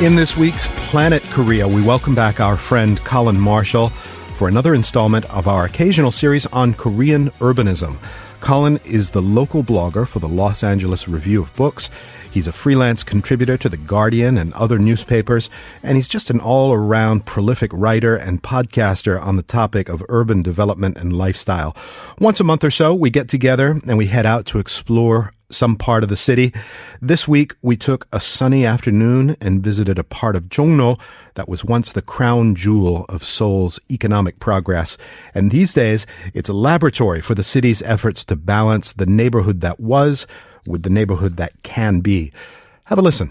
In this week's Planet Korea, we welcome back our friend Colin Marshall for another installment of our occasional series on Korean urbanism. Colin is the local blogger for the Los Angeles Review of Books. He's a freelance contributor to The Guardian and other newspapers, and he's just an all-around prolific writer and podcaster on the topic of urban development and lifestyle. Once a month or so, we get together and we head out to explore some part of the city. This week, we took a sunny afternoon and visited a part of Jongno that was once the crown jewel of Seoul's economic progress. And these days, it's a laboratory for the city's efforts to balance the neighborhood that was with the neighborhood that can be. Have a listen.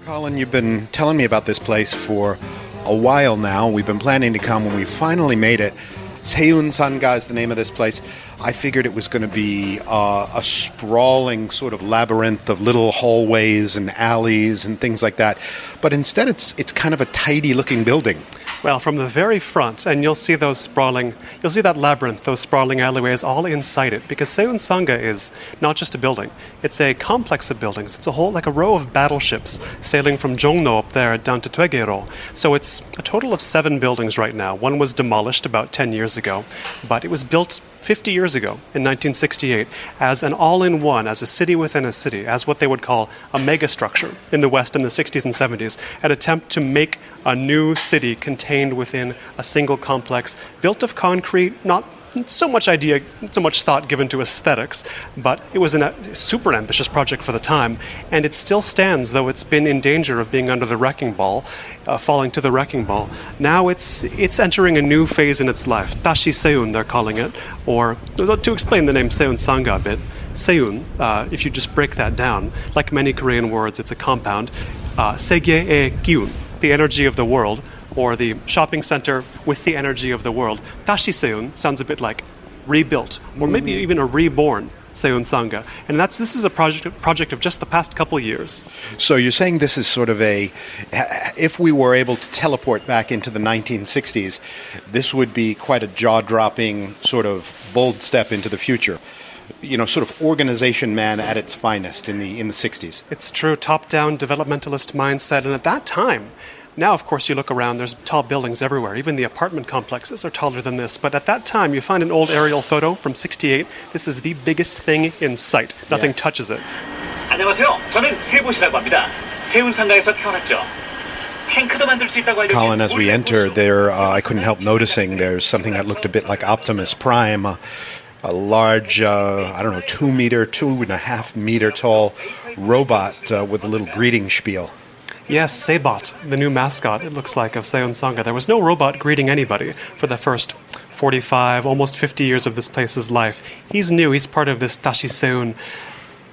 Colin, you've been telling me about this place for a while now. We've been planning to come when we finally made it. Sewoon Sangga is the name of this place. I figured it was going to be a sprawling sort of labyrinth of little hallways and alleys and things like that. But instead, it's kind of a tidy-looking building. Well, from the very front, and you'll see that labyrinth, those sprawling alleyways all inside it, because Sewoon Sangga is not just a building. It's a complex of buildings. It's a whole, like a row of battleships sailing from Jongno up there down to Twegero. So it's a total of 7 buildings right now. One was demolished about 10 years ago, but it was built 50 years ago, in 1968, as an all-in-one, as a city within a city, as what they would call a megastructure in the West in the 60s and 70s, an attempt to make a new city contained within a single complex, built of concrete, not so much thought given to aesthetics, but it was a super ambitious project for the time, and it still stands, though it's been in danger of being under the wrecking ball, falling to the wrecking ball. Now it's entering a new phase in its life. Dashi Seun, they're calling it, or to explain the name Sewoon Sangga a bit, Seun, if you just break that down, like many Korean words, it's a compound. Sege의 기운, the energy of the world, or the shopping center with the energy of the world. Dashi Seun sounds a bit like rebuilt, or maybe even a reborn Sewoon Sangga. And this is a project of just the past couple years. So you're saying this is sort of if we were able to teleport back into the 1960s, this would be quite a jaw-dropping sort of bold step into the future. You know, sort of organization man at its finest in the 60s. It's true, top-down developmentalist mindset. And at that time, now, of course, you look around, there's tall buildings everywhere. Even the apartment complexes are taller than this. But at that time, you find an old aerial photo from 68. This is the biggest thing in sight. Nothing touches it. 안녕하세요. 저는 세보시라고 합니다. 세운 상가에서 태어났죠. 탱크도 만들 수 있다고 알려진 Colin, as we enter there, I couldn't help noticing there's something that looked a bit like Optimus Prime, a large, 2.5 meter tall robot with a little greeting spiel. Yes, Sebot, the new mascot, it looks like, of Sewoon Sangga. There was no robot greeting anybody for the first 45, almost 50 years of this place's life. He's new. He's part of this Dashi Seun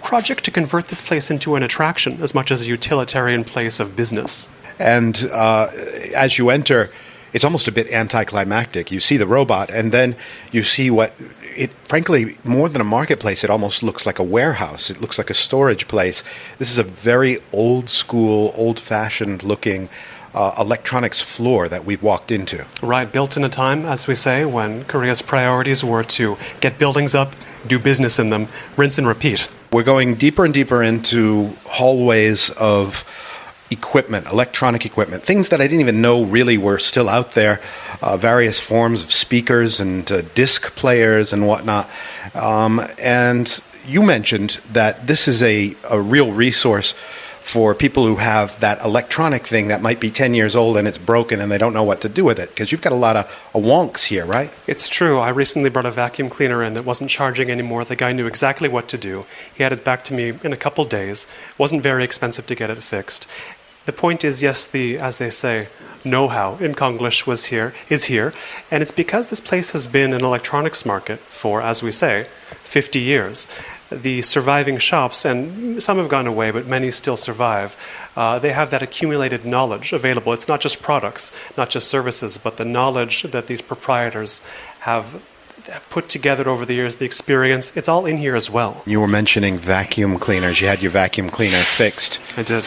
project to convert this place into an attraction as much as a utilitarian place of business. And as you enter, it's almost a bit anticlimactic. You see the robot, and then you see frankly, more than a marketplace, it almost looks like a warehouse. It looks like a storage place. This is a very old school, old-fashioned looking electronics floor that we've walked into. Right, built in a time, as we say, when Korea's priorities were to get buildings up, do business in them, rinse and repeat. We're going deeper and deeper into hallways of equipment, electronic equipment, things that I didn't even know really were still out there, various forms of speakers and disc players and whatnot. And you mentioned that this is a real resource for people who have that electronic thing that might be 10 years old and it's broken and they don't know what to do with it, because you've got a lot of wonks here, right? It's true. I recently brought a vacuum cleaner in that wasn't charging anymore. The guy knew exactly what to do. He had it back to me in a couple days. It wasn't very expensive to get it fixed. The point is, yes, as they say, know-how in Konglish is here, and it's because this place has been an electronics market for, as we say, 50 years. The surviving shops, and some have gone away, but many still survive, they have that accumulated knowledge available. It's not just products, not just services, but the knowledge that these proprietors have put together over the years, the experience, it's all in here as well. You were mentioning vacuum cleaners. You had your vacuum cleaner fixed. I did.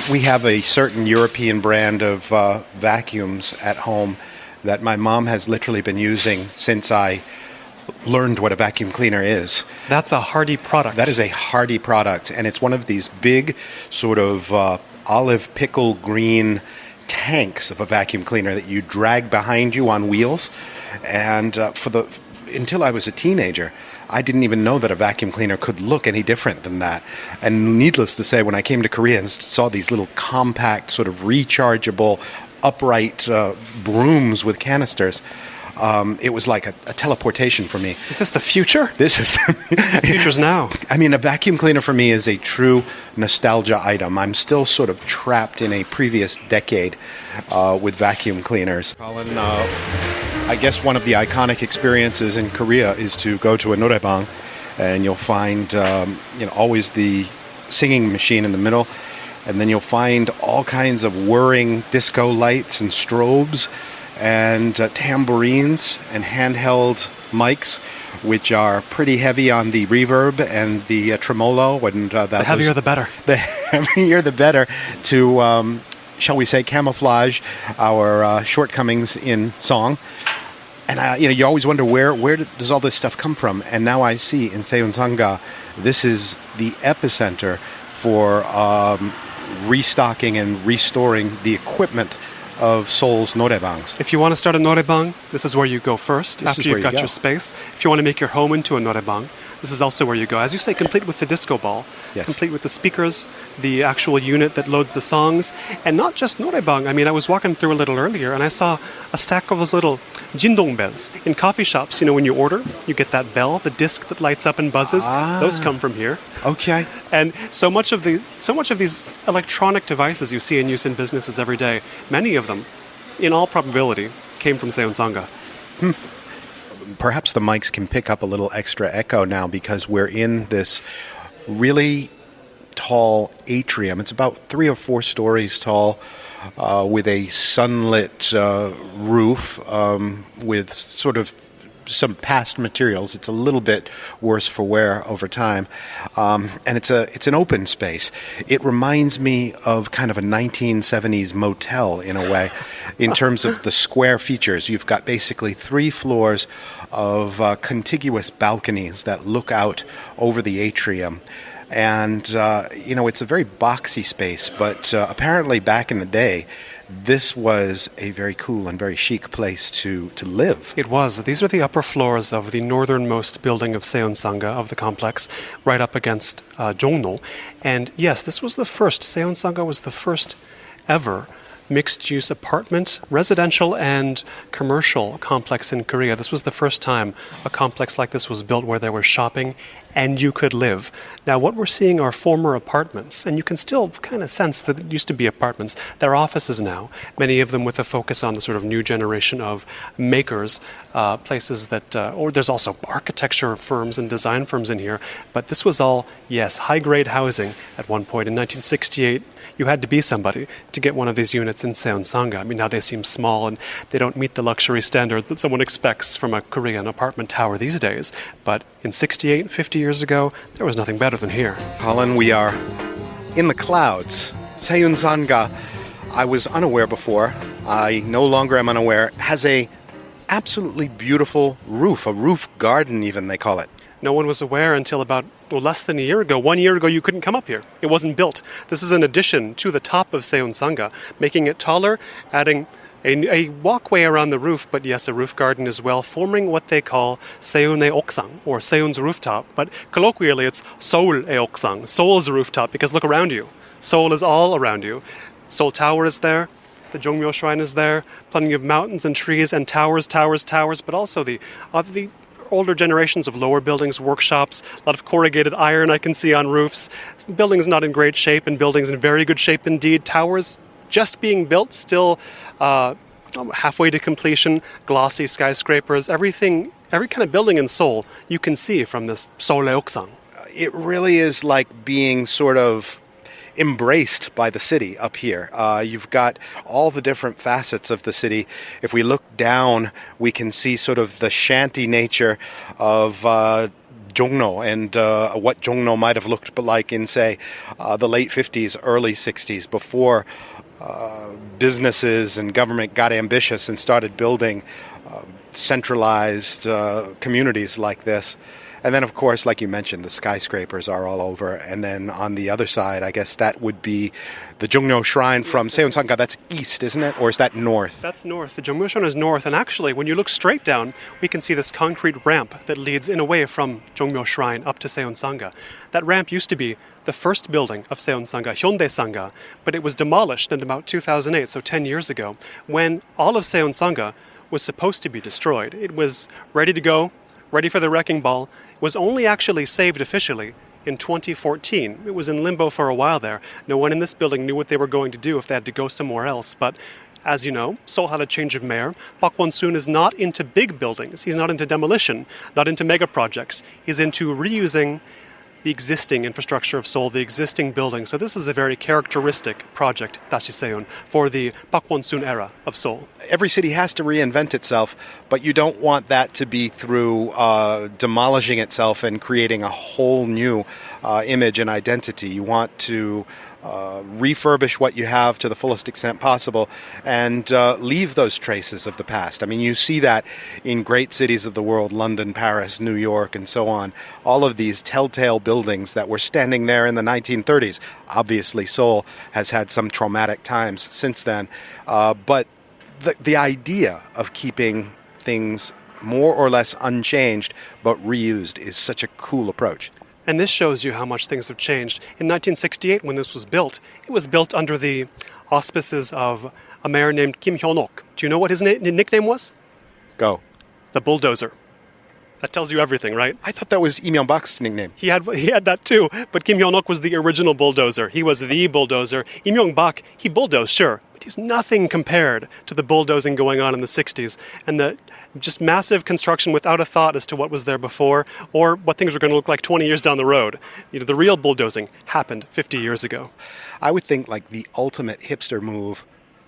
We have a certain European brand of vacuums at home that my mom has literally been using since I learned what a vacuum cleaner is. That's a hardy product. That is a hardy product, and it's one of these big sort of olive pickle green tanks of a vacuum cleaner that you drag behind you on wheels. And until I was a teenager, I didn't even know that a vacuum cleaner could look any different than that. And needless to say, when I came to Korea and saw these little compact, sort of rechargeable, upright brooms with canisters, it was like a teleportation for me. Is this the future? This is the future's now. I mean, a vacuum cleaner for me is a true nostalgia item. I'm still sort of trapped in a previous decade with vacuum cleaners. Colin, I guess one of the iconic experiences in Korea is to go to a noraebang, and you'll find always the singing machine in the middle, and then you'll find all kinds of whirring disco lights and strobes, and tambourines and handheld mics, which are pretty heavy on the reverb and the tremolo. And the heavier the better. The heavier the better to, shall we say, camouflage our shortcomings in song. And you always wonder where does all this stuff come from? And now I see in Sewoon Sangga, this is the epicenter for restocking and restoring the equipment of Seoul's noraebangs. If you want to start a noraebang, this is where you go first, after you've got your space. If you want to make your home into a noraebang, this is also where you go. As you say, complete with the disco ball, yes. Complete with the speakers, the actual unit that loads the songs, and not just noraebang. I mean, I was walking through a little earlier, and I saw a stack of those little jindong bells in coffee shops. When you order, you get that bell, the disc that lights up and buzzes. Those come from here. Okay. And so much of these electronic devices you see in use in businesses every day, many of them, in all probability, came from Sewoon Sangga. Perhaps the mics can pick up a little extra echo now because we're in this really tall atrium. It's about 3 or 4 stories tall, with a sunlit roof, with sort of some past materials. It's a little bit worse for wear over time, and it's an open space. It reminds me of kind of a 1970s motel in a way, in terms of the square features. You've got basically 3 floors of contiguous balconies that look out over the atrium. And, it's a very boxy space, but apparently back in the day, this was a very cool and very chic place to live. It was. These are the upper floors of the northernmost building of Sewoon Sangga, of the complex, right up against Jongno. And yes, this was the first. Sewoon Sangga was the first ever mixed-use apartment, residential and commercial complex in Korea. This was the first time a complex like this was built where there was shopping and you could live. Now, what we're seeing are former apartments, and you can still kind of sense that it used to be apartments. They're offices now, many of them with a focus on the sort of new generation of makers, places that, or there's also architecture firms and design firms in here, but this was all, yes, high-grade housing at one point. In 1968, you had to be somebody to get one of these units in Sewoon Sangga. I mean, now they seem small and they don't meet the luxury standard that someone expects from a Korean apartment tower these days. But in 68, 50 years ago, there was nothing better than here. Colin, we are in the clouds. Sewoon Sangga, I was unaware before, I no longer am unaware, has a absolutely beautiful roof, a roof garden even, they call it. No one was aware until about less than a year ago. 1 year ago, you couldn't come up here. It wasn't built. This is an addition to the top of Sewoon Sangga, making it taller, adding a walkway around the roof, but yes, a roof garden as well, forming what they call Seoon의 옥상, or Seoon's rooftop. But colloquially, it's Seoul의 옥상, Seoul's rooftop, because look around you. Seoul is all around you. Seoul Tower is there. The Jongmyo Shrine is there. Plenty of mountains and trees and towers, but also the older generations of lower buildings, workshops, a lot of corrugated iron I can see on roofs. Buildings not in great shape and buildings in very good shape indeed. Towers just being built, still halfway to completion, glossy skyscrapers, every kind of building in Seoul you can see from this Seoul의 옥상. It really is like being sort of embraced by the city up here. You've got all the different facets of the city. If we look down, we can see sort of the shanty nature of Jongno and what Jongno might have looked like in, say, the late 50s, early 60s, before businesses and government got ambitious and started building centralized communities like this. And then, of course, like you mentioned, the skyscrapers are all over. And then on the other side, I guess that would be the Jongmyo Shrine from Seoul Sangga. That's east, isn't it? Or is that north? That's north. The Jongmyo Shrine is north. And actually, when you look straight down, we can see this concrete ramp that leads in a way from Jongmyo Shrine up to Seoul Sangga. That ramp used to be the first building of Seoul Sangga, Hyundai Sangga, but it was demolished in about 2008, so 10 years ago, when all of Seoul Sangga was supposed to be destroyed. It was ready to go, ready for the wrecking ball. Was only actually saved officially in 2014. It was in limbo for a while there. No one in this building knew what they were going to do if they had to go somewhere else. But as you know, Seoul had a change of mayor. Park Won-soon is not into big buildings. He's not into demolition, not into mega projects. He's into reusing the existing infrastructure of Seoul, the existing buildings. So this is a very characteristic project, Dashi Seun, for the Park Won-soon era of Seoul. Every city has to reinvent itself, but you don't want that to be through demolishing itself and creating a whole new image and identity. You want to refurbish what you have to the fullest extent possible and leave those traces of the past. I mean, you see that in great cities of the world, London, Paris, New York, and so on. All of these telltale buildings that were standing there in the 1930s. Obviously, Seoul has had some traumatic times since then. But the idea of keeping things more or less unchanged but reused is such a cool approach. And this shows you how much things have changed. In 1968, when this was built, it was built under the auspices of a mayor named Kim Hyon-ok. Do you know what his nickname was? Go. The Bulldozer. That tells you everything, right? I thought that was Lee Myung-bak's nickname. He had that too, but Kim Hyon-ok was the original Bulldozer. He was the Bulldozer. Lee Myung-bak, he bulldozed, sure, but he was nothing compared to the bulldozing going on in the 60s and the just massive construction without a thought as to what was there before or what things were going to look like 20 years down the road. You know, the real bulldozing happened 50 years ago. I would think like the ultimate hipster move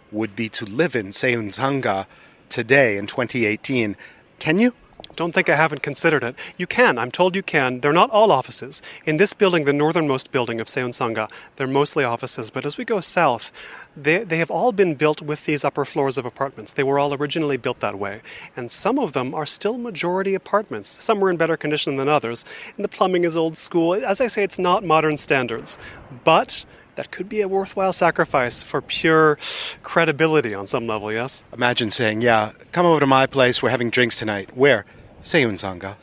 would be to live in Seoul Sangga today in 2018. Can you? Don't think I haven't considered it. You can. I'm told you can. They're not all offices. In this building, the northernmost building of Seoul Sangga, they're mostly offices. But as we go south, they have all been built with these upper floors of apartments. They were all originally built that way. And some of them are still majority apartments. Some were in better condition than others. And the plumbing is old school. As I say, it's not modern standards. But that could be a worthwhile sacrifice for pure credibility on some level, yes? Imagine saying, yeah, come over to my place. We're having drinks tonight. Where? Seoul Sangga.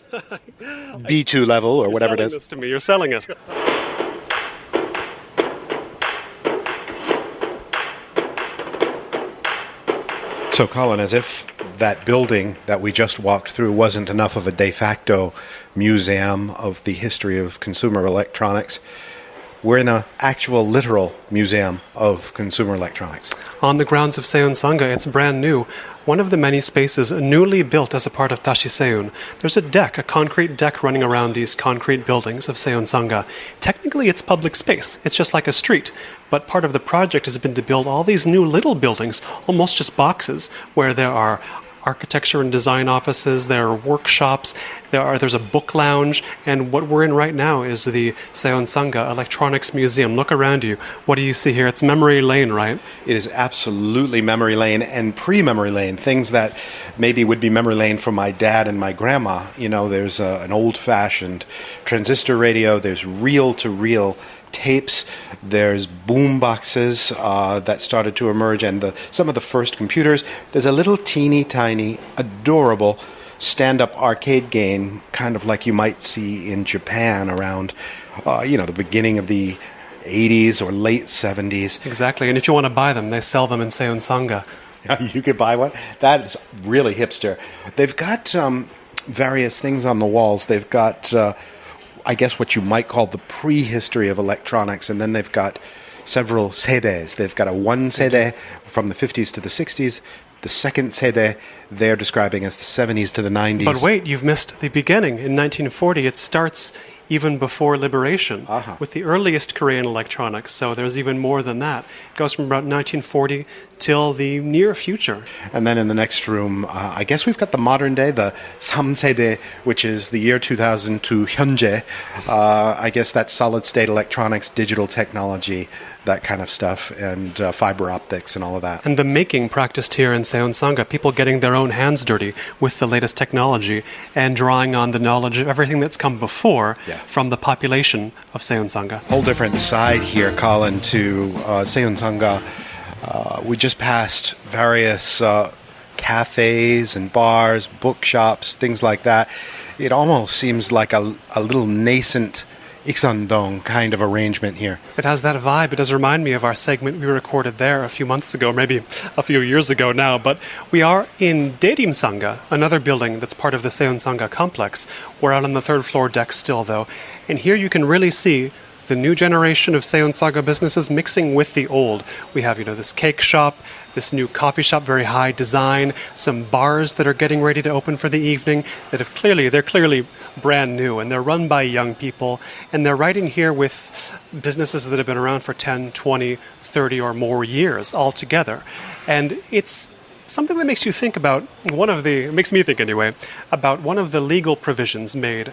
B2 level or whatever it is. You're selling this to me. You're selling it. So, Colin, as if that building that we just walked through wasn't enough of a de facto museum of the history of consumer electronics, we're in an actual literal museum of consumer electronics. On the grounds of Seoul Sangga, it's brand new. One of the many spaces newly built as a part of Dashi Seun. There's a deck, a concrete deck running around these concrete buildings of Seoul Sangga. Technically, it's public space. It's just like a street. But part of the project has been to build all these new little buildings, almost just boxes, where there are architecture and design offices, there are workshops, there's a book lounge, and what we're in right now is the Seoul Sangga Electronics Museum. Look around you. What do you see here? It's memory lane, right? It is absolutely memory lane and pre-memory lane, things that maybe would be memory lane for my dad and my grandma. You know, there's an old-fashioned transistor radio, there's reel-to-reel tapes, there's boom boxes that started to emerge, and some of the first computers. There's a little teeny tiny adorable stand-up arcade game, kind of like you might see in Japan around the beginning of the 80s or late 70s. Exactly, and if you want to buy them, they sell them in Seoul Sangga. You could buy one? That is really hipster. They've got various things on the walls. They've got I guess what you might call the prehistory of electronics, and then they've got several sedes. They've got a one sede from the 50s to the 60s, the second sede they're describing as the 70s to the 90s. But wait, you've missed the beginning. In 1940, it starts even before liberation, Uh-huh. with the earliest Korean electronics. So there's even more than that. It goes from about 1940 till the near future. And then in the next room, I guess we've got the modern day, the 3세대, which is the year 2000 to 현재. I guess that's solid state electronics, digital technology, that kind of stuff, and fiber optics and all of that. And the making practiced here in Seoul Sangga, people getting their own hands dirty with the latest technology and drawing on the knowledge of everything that's come before from the population of Seoul Sangga. Whole different side here, Colin, to Seoul Sangga. We just passed various cafes and bars, bookshops, things like that. It almost seems like a little nascent Iksan-dong kind of arrangement here. It has that vibe. It does remind me of our segment we recorded there a few months ago, maybe a few years ago now. But we are in Daerim Sangga, another building that's part of the Seoul Sangga complex. We're out on the third floor deck still, though. And here you can really see the new generation of Seoul Sangga businesses mixing with the old. We have, this cake shop, this new coffee shop, very high design, some bars that are getting ready to open for the evening that they're clearly brand new, and they're run by young people, and they're right in here with businesses that have been around for 10, 20, 30 or more years all together. And it's something that makes you think about it makes me think anyway, about one of the legal provisions made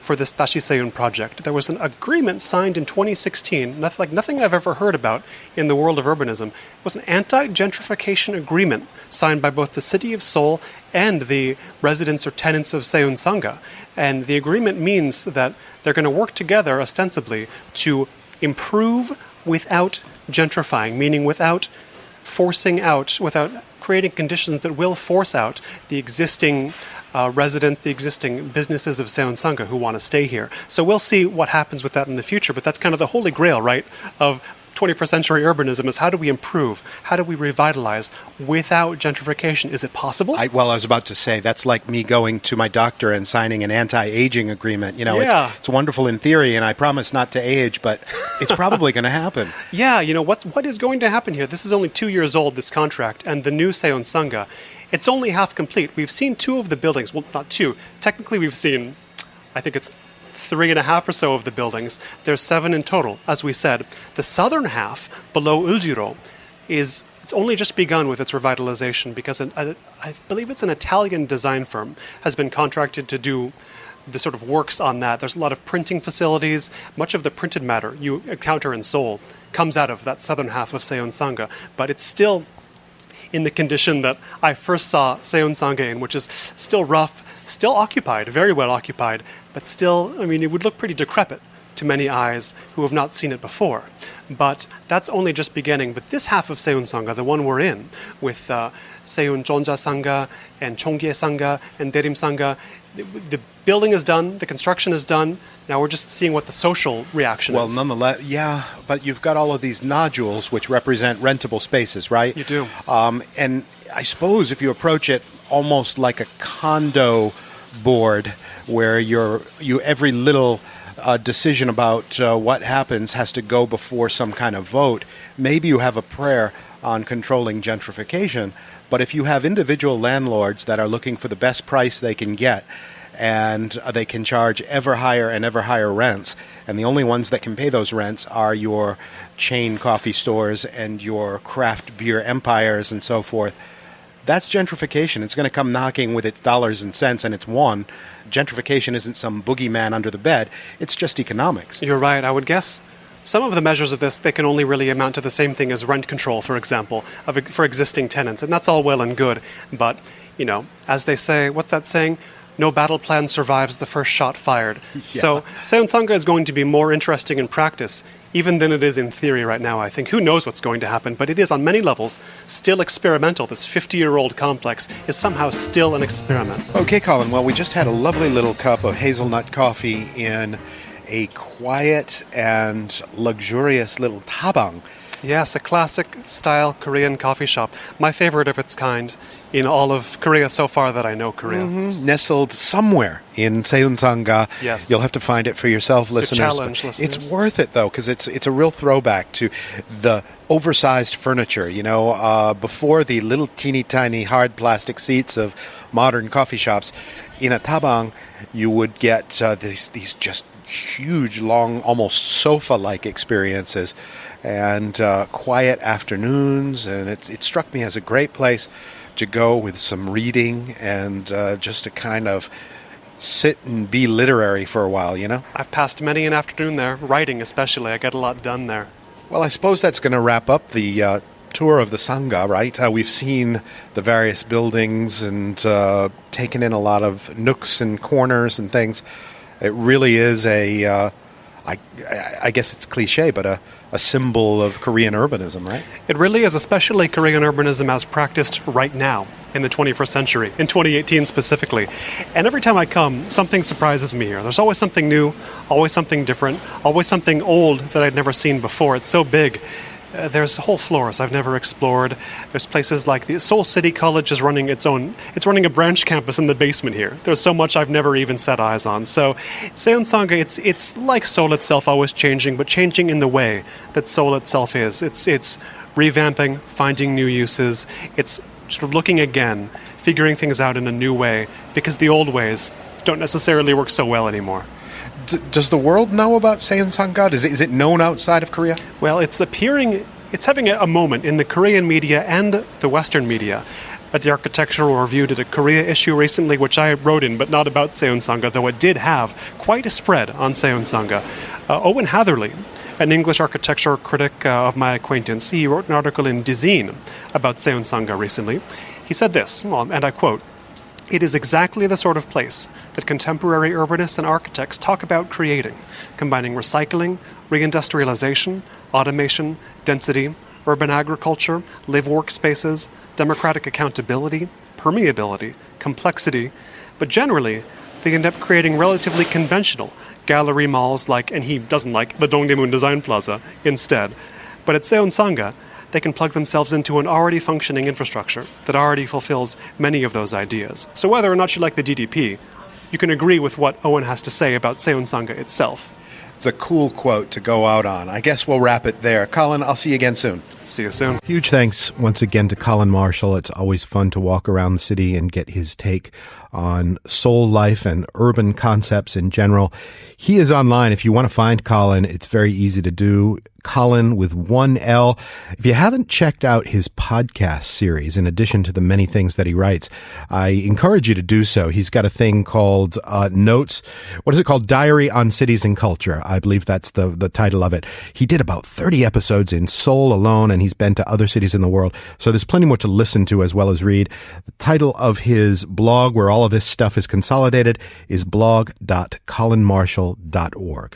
for this Dashi Seun project. There was an agreement signed in 2016, nothing I've ever heard about in the world of urbanism. It was an anti-gentrification agreement signed by both the city of Seoul and the residents or tenants of Seoul Sangga. And the agreement means that they're going to work together ostensibly to improve without gentrifying, meaning without forcing out, without creating conditions that will force out the existing residents, the existing businesses of Seoul Sangga who want to stay here. So we'll see what happens with that in the future, but that's kind of the holy grail, right, of 21st century urbanism is how do we improve, how do we revitalize without gentrification? Is it possible? I was about to say, that's like me going to my doctor and signing an anti-aging agreement. It's wonderful in theory, and I promise not to age, but it's probably going to happen. Yeah, what is going to happen here? This is only 2 years old, this contract, and the new Seoul Sangga, it's only half complete. We've seen two of the buildings. Well, not two. Technically, we've seen, I think it's 3.5 or so of the buildings. There's 7 in total. As we said, the southern half, below Uljiro, it's only just begun with its revitalization because I believe it's an Italian design firm has been contracted to do the sort of works on that. There's a lot of printing facilities. Much of the printed matter you encounter in Seoul comes out of that southern half of Seoul Sangga, but it's still in the condition that I first saw Seoul Sangga in, which is still rough, still occupied, very well occupied, but still, it would look pretty decrepit to many eyes who have not seen it before. But that's only just beginning. But this half of Seoul Sangga, the one we're in, with Seoul Jeonja Sangga and Chonggye Sangga and Daerim Sangga, the building is done, the construction is done. Now we're just seeing what the social reaction is. Well, nonetheless, yeah, but you've got all of these nodules which represent rentable spaces, right? You do. And I suppose if you approach it almost like a condo board where every little decision about what happens has to go before some kind of vote, maybe you have a prayer on controlling gentrification. But if you have individual landlords that are looking for the best price they can get, and they can charge ever higher and ever higher rents, and the only ones that can pay those rents are your chain coffee stores and your craft beer empires and so forth, that's gentrification. It's going to come knocking with its dollars and cents and its won. Gentrification isn't some boogeyman under the bed. It's just economics. You're right. I would guess some of the measures of this, they can only really amount to the same thing as rent control, for example, for existing tenants. And that's all well and good. But, as they say, what's that saying? No battle plan survives the first shot fired. Yeah. So Seoul Sangga is going to be more interesting in practice, even than it is in theory right now, I think. Who knows what's going to happen? But it is, on many levels, still experimental. This 50-year-old complex is somehow still an experiment. Okay, Colin. Well, we just had a lovely little cup of hazelnut coffee in a quiet and luxurious little tabang. Yes, a classic-style Korean coffee shop. My favorite of its kind in all of Korea so far that I know Korea. Mm-hmm. Nestled somewhere in Seoul Sangga. Yes. You'll have to find it for yourself, listeners. It's a challenge, listeners. It's worth it, though, because it's a real throwback to the oversized furniture. Before the little teeny tiny hard plastic seats of modern coffee shops, in a tabang, you would get these just huge, long, almost sofa-like experiences and quiet afternoons. And it struck me as a great place to go with some reading and just to kind of sit and be literary for a while, you know? I've passed many an afternoon there, writing especially. I get a lot done there. Well, I suppose that's going to wrap up the tour of the Sangga, right? We've seen the various buildings and taken in a lot of nooks and corners and things. It really is I guess it's cliche, but a symbol of Korean urbanism, right? It really is, especially Korean urbanism as practiced right now in the 21st century, in 2018 specifically. And every time I come, something surprises me here. There's always something new, always something different, always something old that I'd never seen before. It's so big. There's whole floors I've never explored. There's places like the Seoul City College is running it's running a branch campus in the basement here. There's so much I've never even set eyes on. So Seoul Sangga, it's like Seoul itself, always changing, but changing in the way that Seoul itself is. It's revamping, finding new uses. It's sort of looking again, figuring things out in a new way, because the old ways don't necessarily work so well anymore. Does the world know about Seoul Sangga? Is it known outside of Korea? Well, it's having a moment in the Korean media and the Western media. At the Architectural Review did a Korea issue recently, which I wrote in, but not about Seoul Sangga, though it did have quite a spread on Seoul Sangga. Owen Hatherley, an English architecture critic of my acquaintance, he wrote an article in Design about Seoul Sangga recently. He said this, and I quote, "It is exactly the sort of place that contemporary urbanists and architects talk about creating, combining recycling, reindustrialization, automation, density, urban agriculture, live workspaces, democratic accountability, permeability, complexity, but generally they end up creating relatively conventional gallery malls like," and he doesn't like, the Dongdaemun Design Plaza instead. But at Seoul Sangga, they can plug themselves into an already functioning infrastructure that already fulfills many of those ideas. So whether or not you like the DDP, you can agree with what Owen has to say about Seoul Sangga itself. It's a cool quote to go out on. I guess we'll wrap it there. Colin, I'll see you again soon. See you soon. Huge thanks once again to Colin Marshall. It's always fun to walk around the city and get his take on Seoul life and urban concepts in general. He is online. If you want to find Colin, it's very easy to do. Colin with one L. If you haven't checked out his podcast series, in addition to the many things that he writes, I encourage you to do so. He's got a thing called Notes. What is it called? Diary on Cities and Culture. I believe that's the title of it. He did about 30 episodes in Seoul alone, and he's been to other cities in the world. So there's plenty more to listen to as well as read. The title of his blog, where all of this stuff is consolidated, is blog.colinmarshall.org.